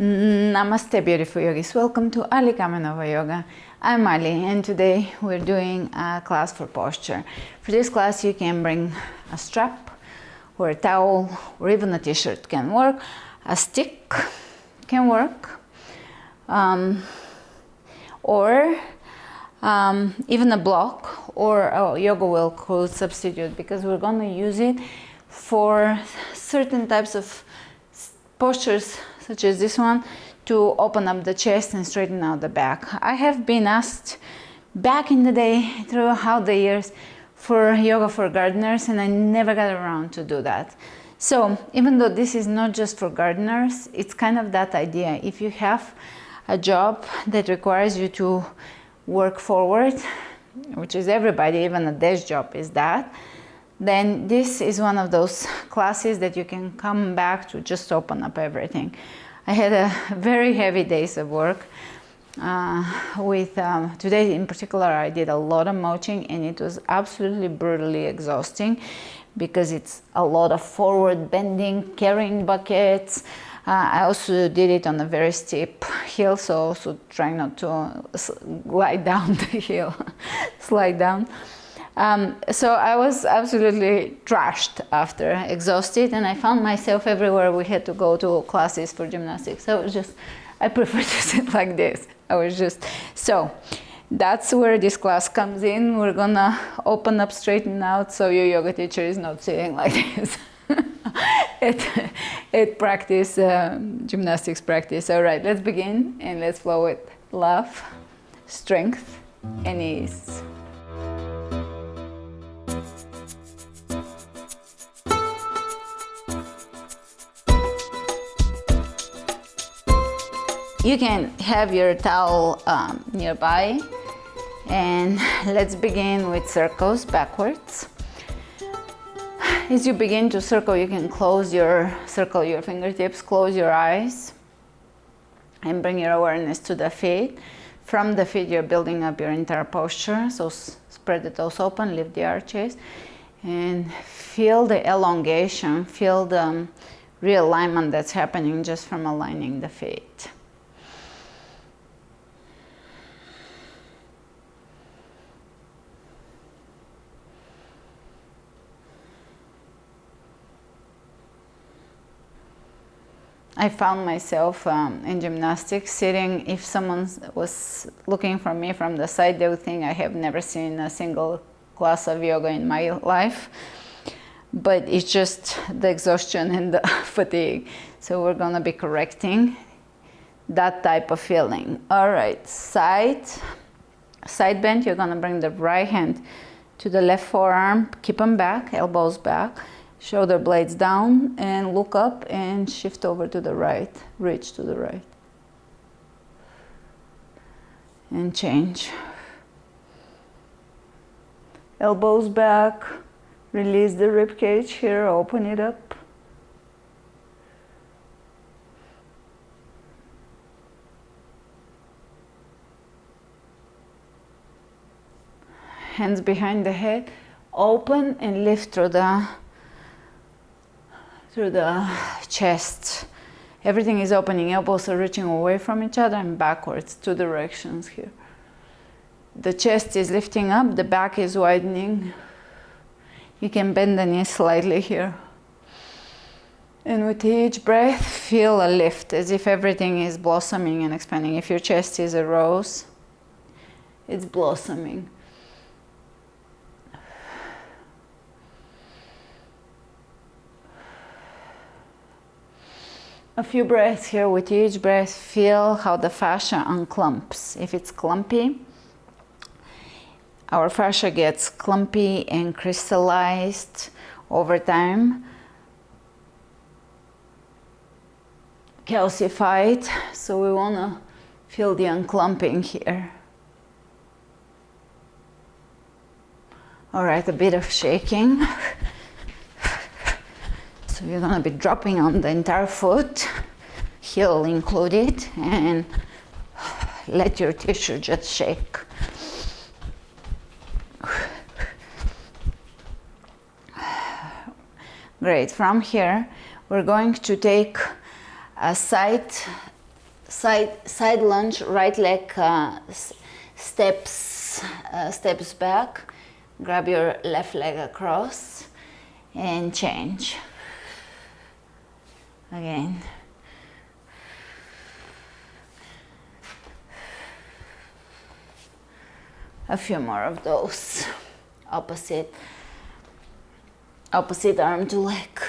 Namaste, beautiful yogis. Welcome to Ali Kamenova Yoga. I'm Ali, and today we're doing a class for posture. For this class, you can bring a strap or a towel, or even a t-shirt can work. A stick can work, or even a block or a yoga wheel could substitute, because we're going to use it for certain types of postures, such as this one, to open up the chest and straighten out the back. I have been asked back in the day, throughout the years, for yoga for gardeners, and I never got around to do that. So even though this is not just for gardeners, it's kind of that idea. If you have a job that requires you to work forward, which is everybody, even a desk job is that, then this is one of those classes that you can come back to just open up everything. I had a very heavy days of work. Today in particular, I did a lot of moching, and it was absolutely brutally exhausting because it's a lot of forward bending, carrying buckets. I also did it on a very steep hill, so also trying not to glide down the hill, slide down. So I was absolutely trashed after, exhausted, and I found myself everywhere we had to go to classes for gymnastics. So I prefer to sit like this. So that's where this class comes in. We're gonna open up, straighten out, so your yoga teacher is not sitting like this at practice, gymnastics practice. All right, let's begin, and let's flow with love, strength, and ease. You can have your towel nearby, and let's begin with circles backwards. As you begin to circle, you can circle your fingertips, close your eyes, and bring your awareness to the feet. From the feet, you're building up your entire posture. So spread the toes open, lift the arches, and feel the elongation, feel the realignment that's happening just from aligning the feet. I found myself in gymnastics sitting, if someone was looking for me from the side, they would think I have never seen a single class of yoga in my life. But it's just the exhaustion and the fatigue. So we're gonna be correcting that type of feeling. All right, side bend. You're gonna bring the right hand to the left forearm, keep them back, elbows back. Shoulder blades down, and look up and shift over to the right, reach to the right. And change. Elbows back, release the rib cage here, open it up. Hands behind the head, open and lift through the chest. Everything is opening, elbows are reaching away from each other and backwards, 2 directions here. The chest is lifting up, the back is widening. You can bend the knees slightly here. And with each breath, feel a lift, as if everything is blossoming and expanding. If your chest is a rose, it's blossoming. A few breaths here. With each breath, feel how the fascia unclumps. If it's clumpy, our fascia gets clumpy and crystallized over time, calcified. So we want to feel the unclumping here. All right, a bit of shaking. So you're gonna be dropping on the entire foot, heel included, and let your tissue just shake. Great. From here, we're going to take a side side lunge, right leg steps back, grab your left leg across and change. Again. A few more of those. Opposite arm to leg.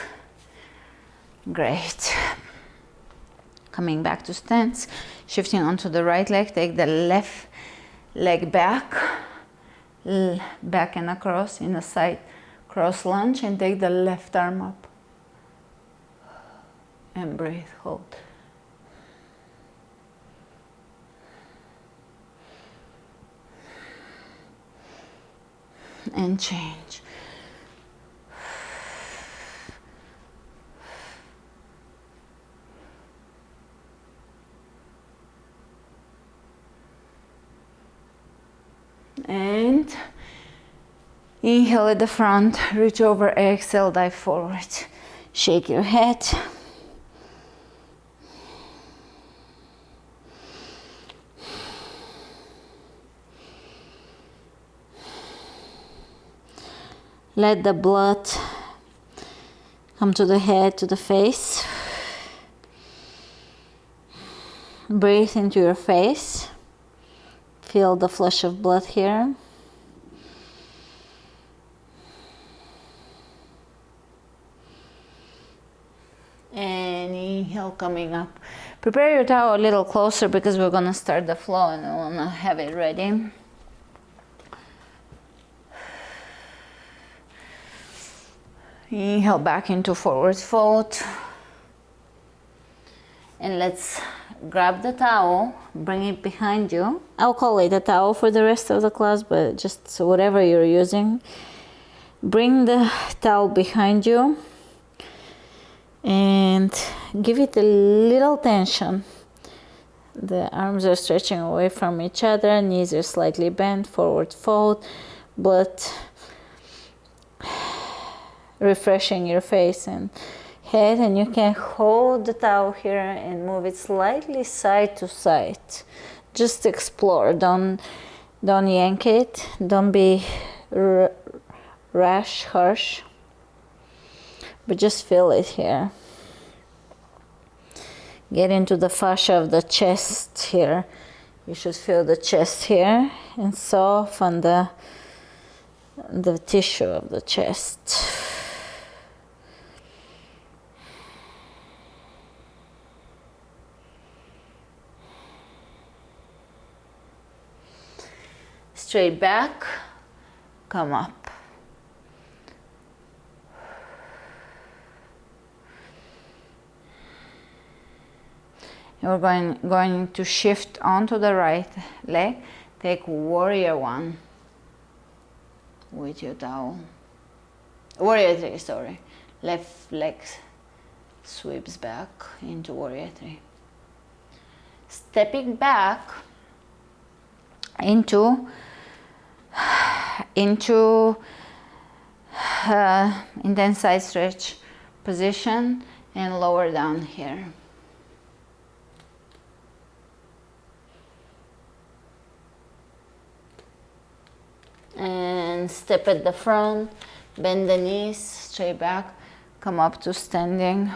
Great. Coming back to stance, shifting onto the right leg, take the left leg back and across in a side cross lunge, and take the left arm up. And breathe, hold. And change. And inhale at the front, reach over, exhale, dive forward. Shake your head. Let the blood come to the head, to the face. Breathe into your face. Feel the flush of blood here. And inhale, coming up. Prepare your towel a little closer because we're going to start the flow and I want to have it ready. Inhale back into forward fold. And let's grab the towel, bring it behind you. I'll call it a towel for the rest of the class, but just whatever you're using. Bring the towel behind you and give it a little tension. The arms are stretching away from each other, knees are slightly bent, forward fold, but refreshing your face and head, and you can hold the towel here and move it slightly side to side. Just explore, don't yank it, don't be rash, harsh, but just feel it here. Get into the fascia of the chest here. You should feel the chest here and soften the tissue of the chest. Straight back, come up. And we're going to shift onto the right leg. Take warrior one with your towel. Warrior three, sorry. Left leg sweeps back into warrior three. Stepping back into intense side stretch position and lower down here. And step at the front, bend the knees, straight back, come up to standing.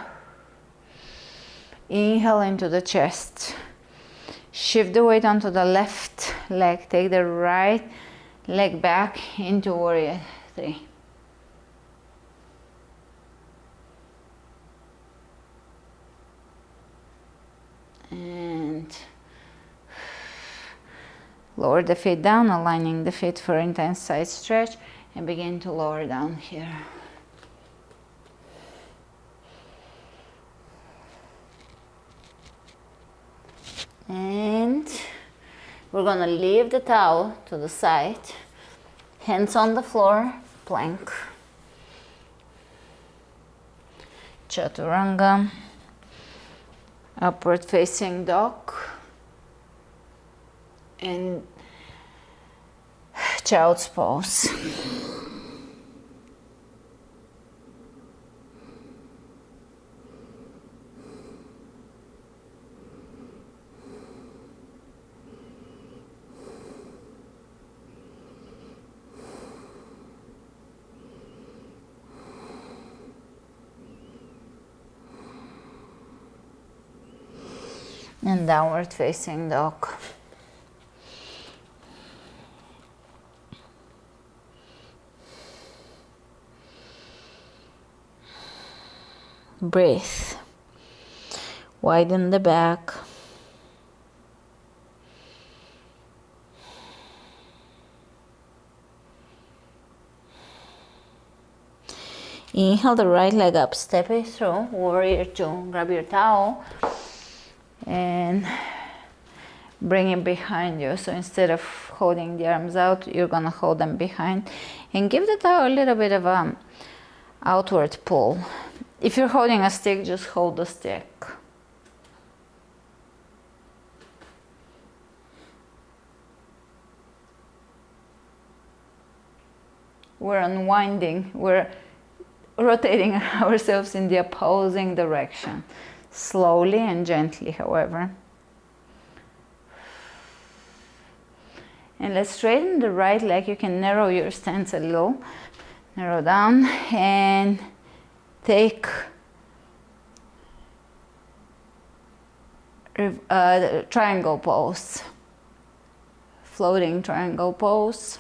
Inhale into the chest. Shift the weight onto the left leg. Take the right leg back into warrior three. And lower the feet down, aligning the feet for intense side stretch, and begin to lower down here. And we're gonna leave the towel to the side, hands on the floor, plank. Chaturanga, upward facing dog, and child's pose. and downward facing dog. Breathe. Widen the back. Inhale the right leg up, step it through, warrior two. Grab your towel and bring it behind you. So instead of holding the arms out, you're gonna hold them behind and give the towel a little bit of a outward pull. If you're holding a stick, just hold the stick. We're unwinding, we're rotating ourselves in the opposing direction. Slowly and gently, however. And let's straighten the right leg. You can narrow your stance a little. Narrow down and take triangle pose. Floating triangle pose.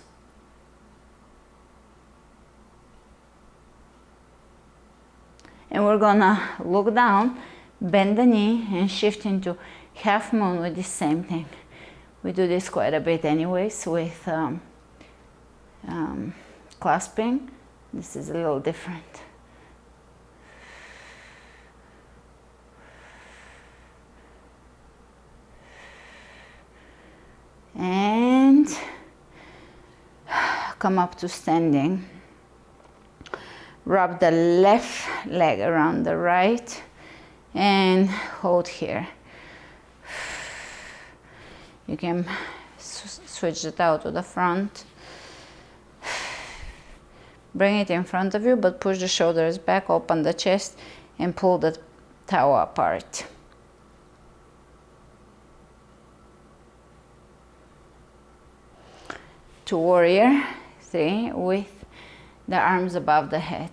And we're gonna look down, bend the knee, and shift into half moon with the same thing. We do this quite a bit anyways with clasping. This is a little different. And come up to standing. Wrap the left leg around the right and hold here. You can switch the towel to the front. Bring it in front of you, but push the shoulders back, open the chest, and pull the towel apart. To warrior three with the arms above the head.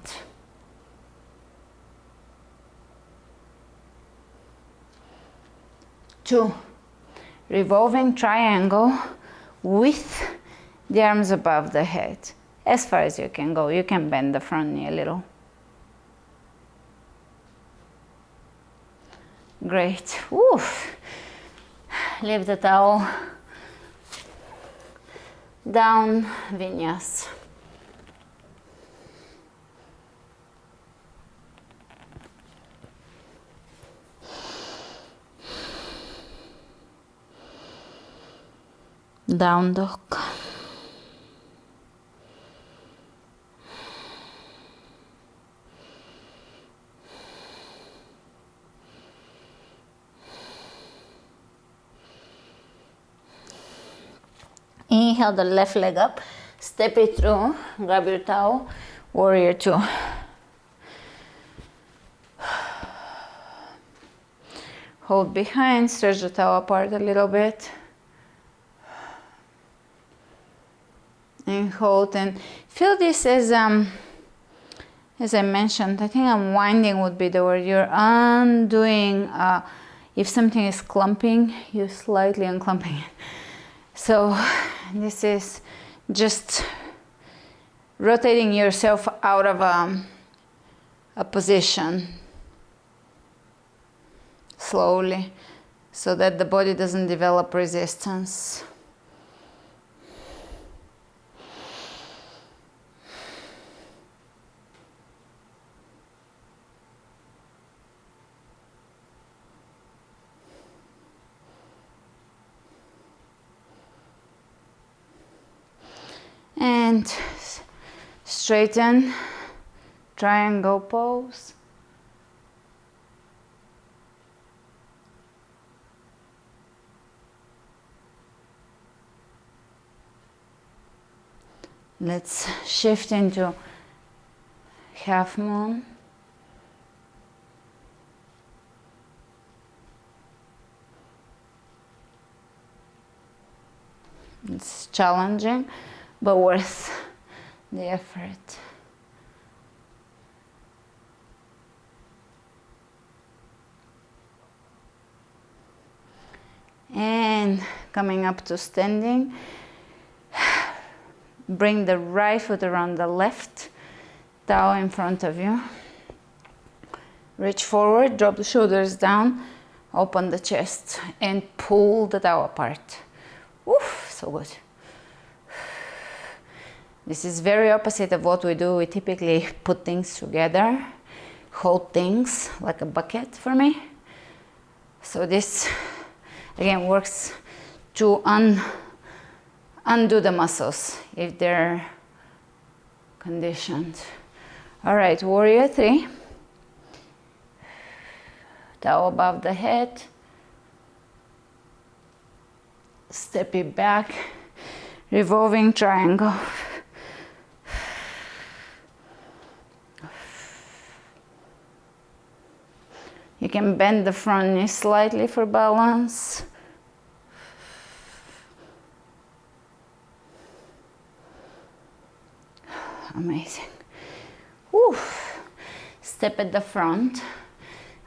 Two, revolving triangle with the arms above the head. As far as you can go. You can bend the front knee a little. Great. Oof. Leave the towel down, vinyasa. Down dog. Inhale the left leg up, step it through, grab your towel, warrior two. Hold behind, stretch the towel apart a little bit. And hold and feel this as I mentioned, I think unwinding would be the word. You're undoing, if something is clumping, you're slightly unclumping it. So this is just rotating yourself out of a position slowly so that the body doesn't develop resistance. And straighten, triangle pose. Let's shift into half moon. It's challenging, but worth the effort. and coming up to standing. Bring the right foot around the left, Tao in front of you. Reach forward, drop the shoulders down, open the chest, and pull the Tao apart. Oof, so good. This is very opposite of what we do. We typically put things together, hold things like a bucket for me. So this, again, works to undo the muscles if they're conditioned. All right, warrior 3. Tao above the head. Step it back. Revolving triangle. You can bend the front knee slightly for balance. Amazing. Woo. Step at the front.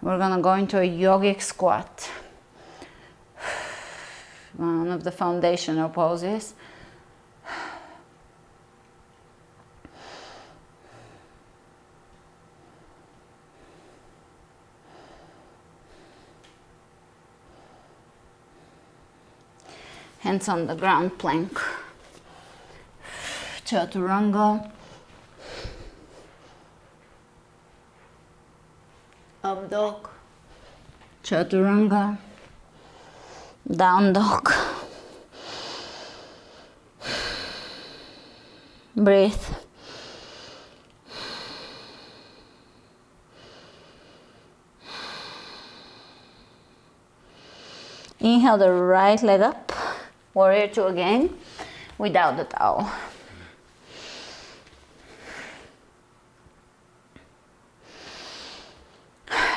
We're gonna go into a yogic squat. One of the foundational poses. Hands on the ground, plank. Chaturanga. Up dog. Chaturanga. Down dog. Breathe. Inhale the right leg up. Warrior 2 again, without the towel.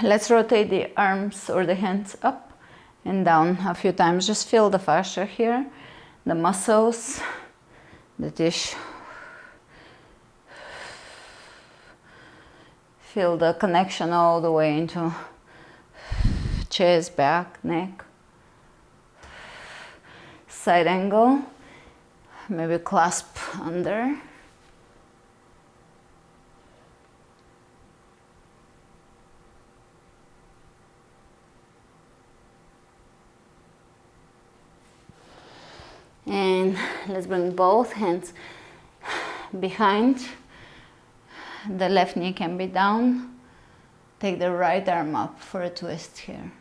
Let's rotate the arms or the hands up and down a few times. Just feel the fascia here, the muscles, the tissue. Feel the connection all the way into chest, back, neck. Side angle, maybe clasp under. And let's bring both hands behind. The left knee can be down. Take the right arm up for a twist here.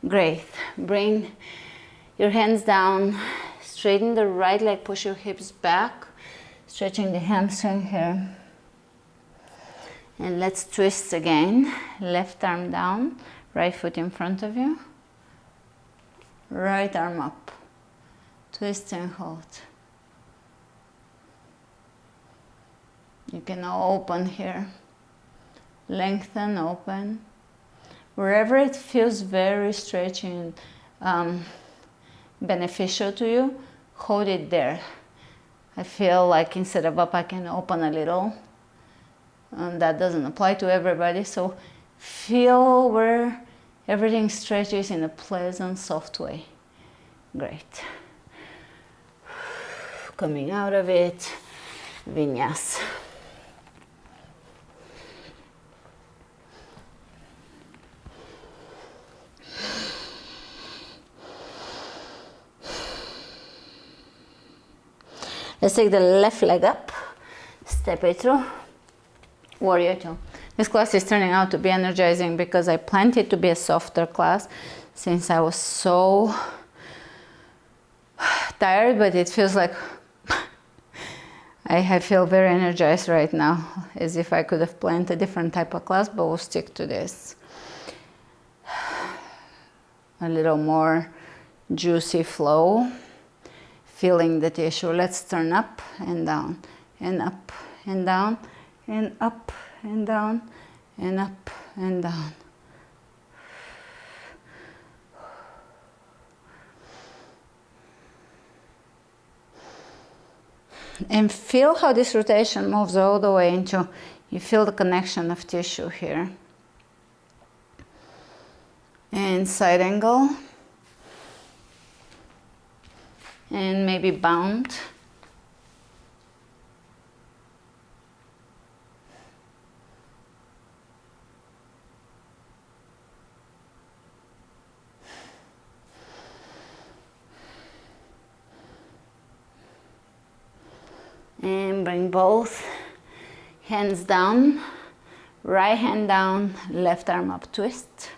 Great. Bring your hands down, straighten the right leg, push your hips back, stretching the hamstring here. And let's twist again. Left arm down, right foot in front of you. Right arm up. Twist and hold. You can open here. Lengthen, open. Wherever it feels very stretchy and beneficial to you, hold it there. I feel like instead of up, I can open a little. That doesn't apply to everybody, so feel where everything stretches in a pleasant, soft way. Great. Coming out of it, vinyasa. Let's take the left leg up, step it through, warrior 2. This class is turning out to be energizing because I planned it to be a softer class since I was so tired, but it feels like I feel very energized right now, as if I could have planned a different type of class, but we'll stick to this. A little more juicy flow. Feeling the tissue. Let's turn up and down, and up and down, and up and down, and up and down. And feel how this rotation moves all the way into, you feel the connection of tissue here. And side angle. And maybe bound. And bring both hands down, right hand down, left arm up, twist.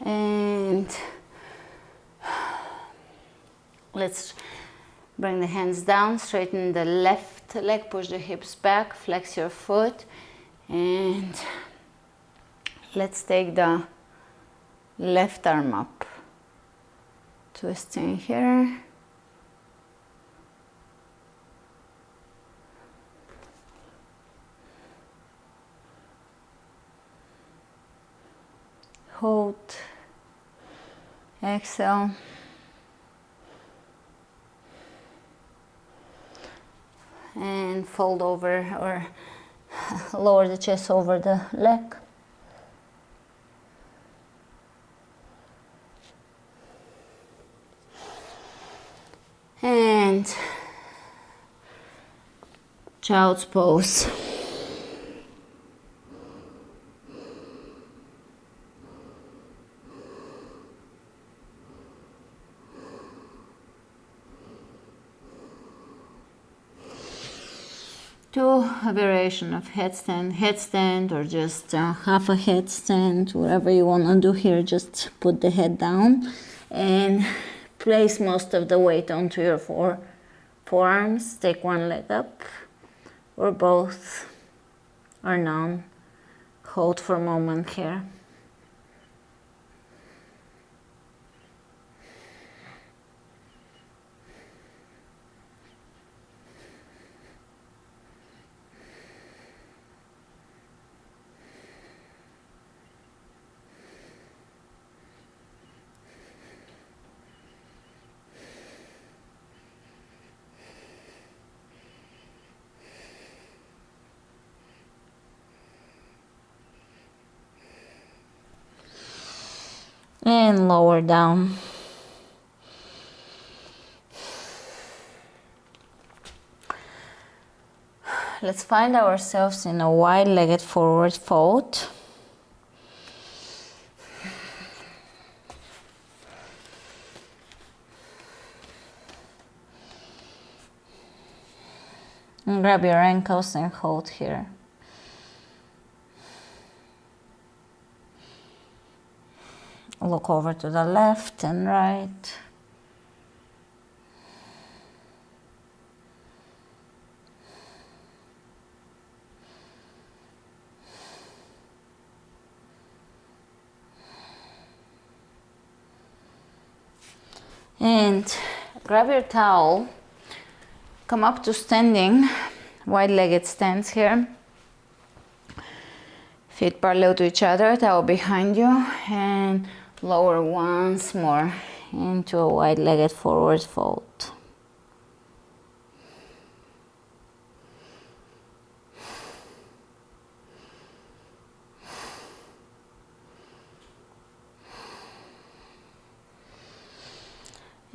And let's bring the hands down, straighten the left leg, push the hips back, flex your foot, and let's take the left arm up, twisting here. Hold, exhale. And fold over or lower the chest over the leg. And child's pose. Do a variation of headstand, or just half a headstand, whatever you want to do here. Just put the head down and place most of the weight onto your forearms. Take one leg up or both or none. Hold for a moment here. And lower down. Let's find ourselves in a wide-legged forward fold. And grab your ankles and hold here. Look over to the left and right. And grab your towel, come up to standing, wide-legged stance here. Feet parallel to each other, towel behind you, and lower once more into a wide-legged forward fold.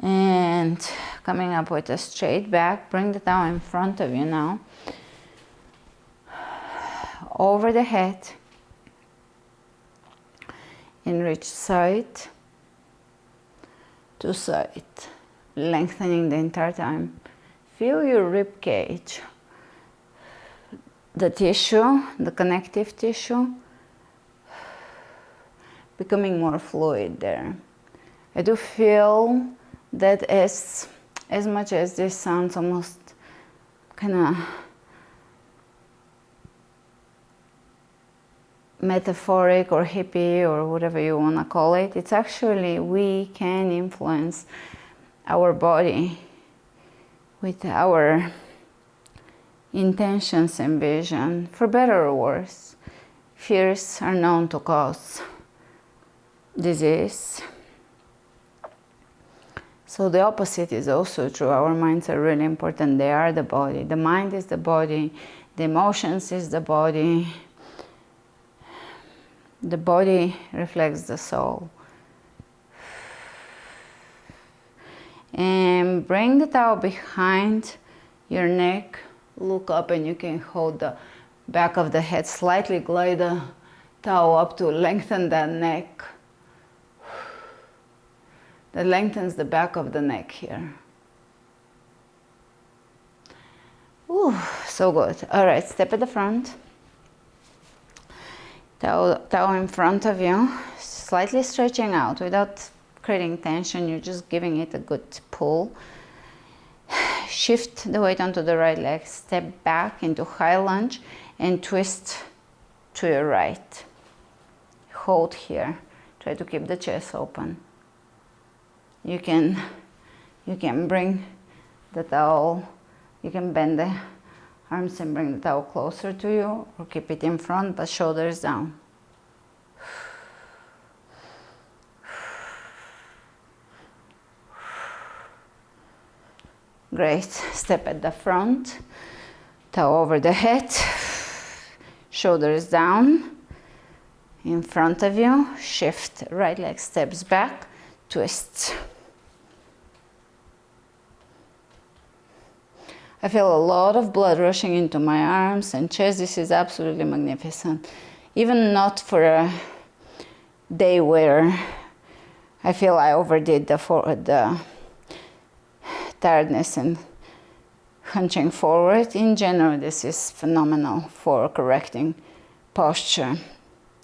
And coming up with a straight back, bring the towel in front of you now, over the head, and reach side to side, lengthening the entire time. Feel your rib cage, the tissue, the connective tissue, becoming more fluid there. I do feel that as much as this sounds almost kind of metaphoric or hippie or whatever you want to call it. It's actually we can influence our body with our intentions and vision, for better or worse. Fears are known to cause disease. So the opposite is also true. Our minds are really important. They are the body. The mind is the body. The emotions is the body. The body reflects the soul. And bring the towel behind your neck. Look up and you can hold the back of the head. Slightly glide the towel up to lengthen that neck. That lengthens the back of the neck here. Ooh, so good. All right, step at the front. Towel in front of you, slightly stretching out without creating tension. You're just giving it a good pull. Shift the weight onto the right leg. Step back into high lunge and twist to your right. Hold here. Try to keep the chest open. You can bring the towel. You can bend the arms and bring the towel closer to you, or keep it in front but shoulders down. Great. Step at the front, towel over the head, shoulders down, in front of you. Shift, right leg steps back, twist. I feel a lot of blood rushing into my arms and chest. This is absolutely magnificent. Even not for a day where I feel I overdid the tiredness and hunching forward. In general, this is phenomenal for correcting posture,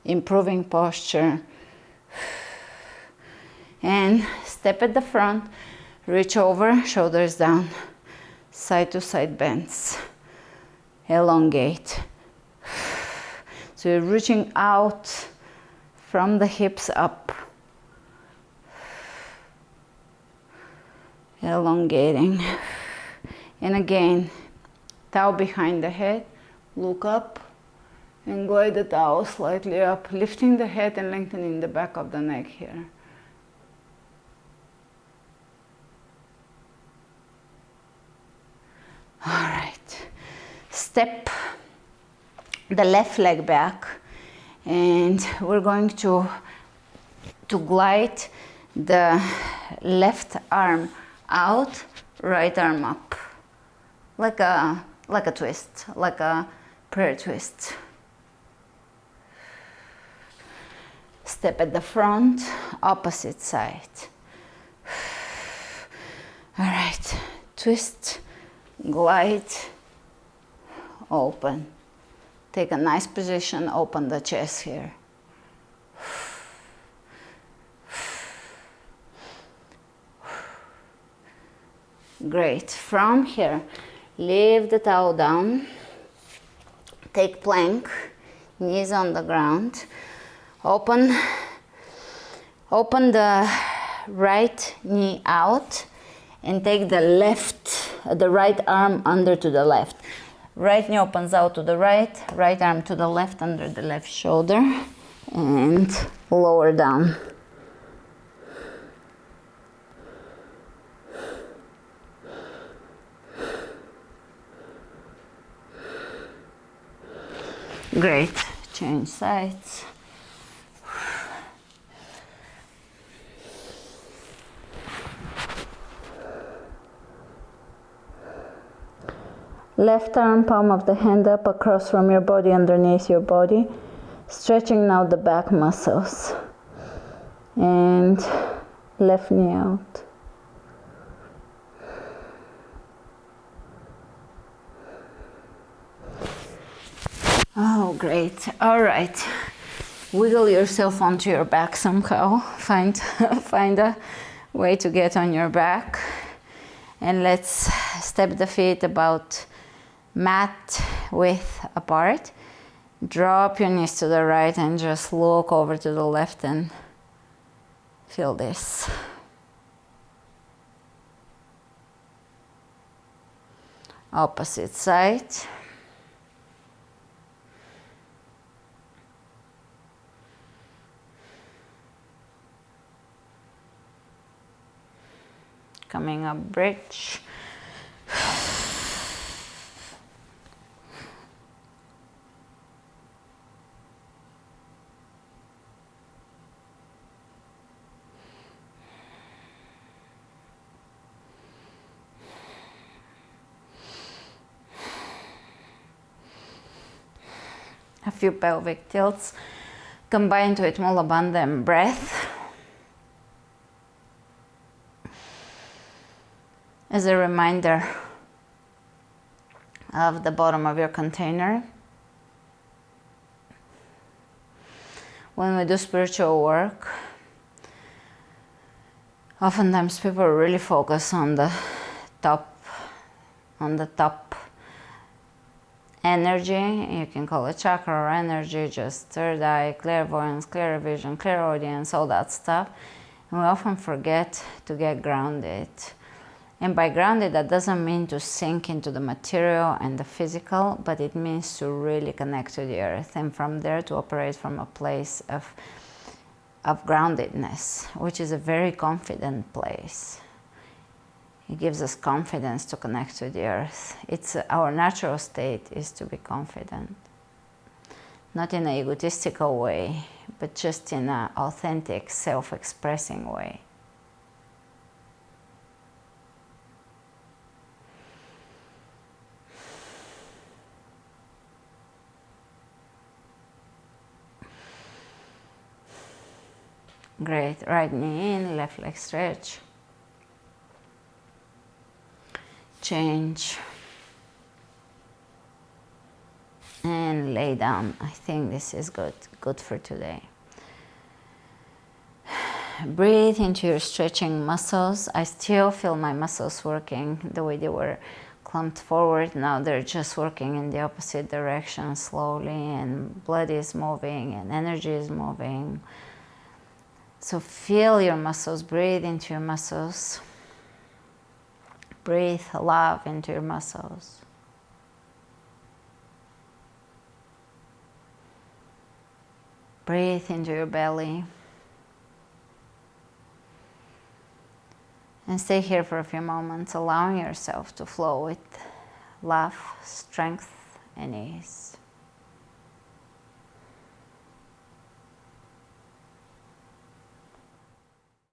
improving posture. And step at the front, reach over, shoulders down. Side to side bends, elongate. So you're reaching out from the hips up, elongating. And again, towel behind the head, look up and glide the towel slightly up, lifting the head and lengthening the back of the neck here. All right, step the left leg back, and we're going to glide the left arm out, right arm up, like a twist, like a prayer twist. Step at the front, opposite side. All right, twist. Glide, open. Take a nice position, open the chest here. Great. From here, leave the towel down. Take plank, knees on the ground. Open the right knee out and take the right arm under to the left. Right knee opens out to the right, right arm to the left under the left shoulder, and lower down. Great. Change sides. Left arm, palm of the hand up across from your body, underneath your body. Stretching now the back muscles. And left knee out. Oh, great. All right. Wiggle yourself onto your back somehow. Find a way to get on your back. And let's step the feet about mat width apart Drop your knees to the right and just look over to the left and feel this. Opposite side. Coming up bridge. A few pelvic tilts combined with Mula Bandha and breath. As a reminder of the bottom of your container. When we do spiritual work, oftentimes people really focus on the top energy. You can call it chakra or energy, just third eye, clairvoyance, clear vision, clairaudience, all that stuff. And we often forget to get grounded. And by grounded, that doesn't mean to sink into the material and the physical, but it means to really connect to the earth, and from there to operate from a place of groundedness, which is a very confident place. It gives us confidence to connect to the earth. It's our natural state is to be confident, not in an egotistical way, but just in an authentic, self-expressing way. Great. Right knee in, left leg stretch. Change. And lay down. I think this is good for today. Breathe into your stretching muscles. I still feel my muscles working the way they were clumped forward. Now they're just working in the opposite direction slowly, and blood is moving and energy is moving. So feel your muscles, breathe into your muscles. Breathe love into your muscles. Breathe into your belly. And stay here for a few moments, allowing yourself to flow with love, strength, and ease.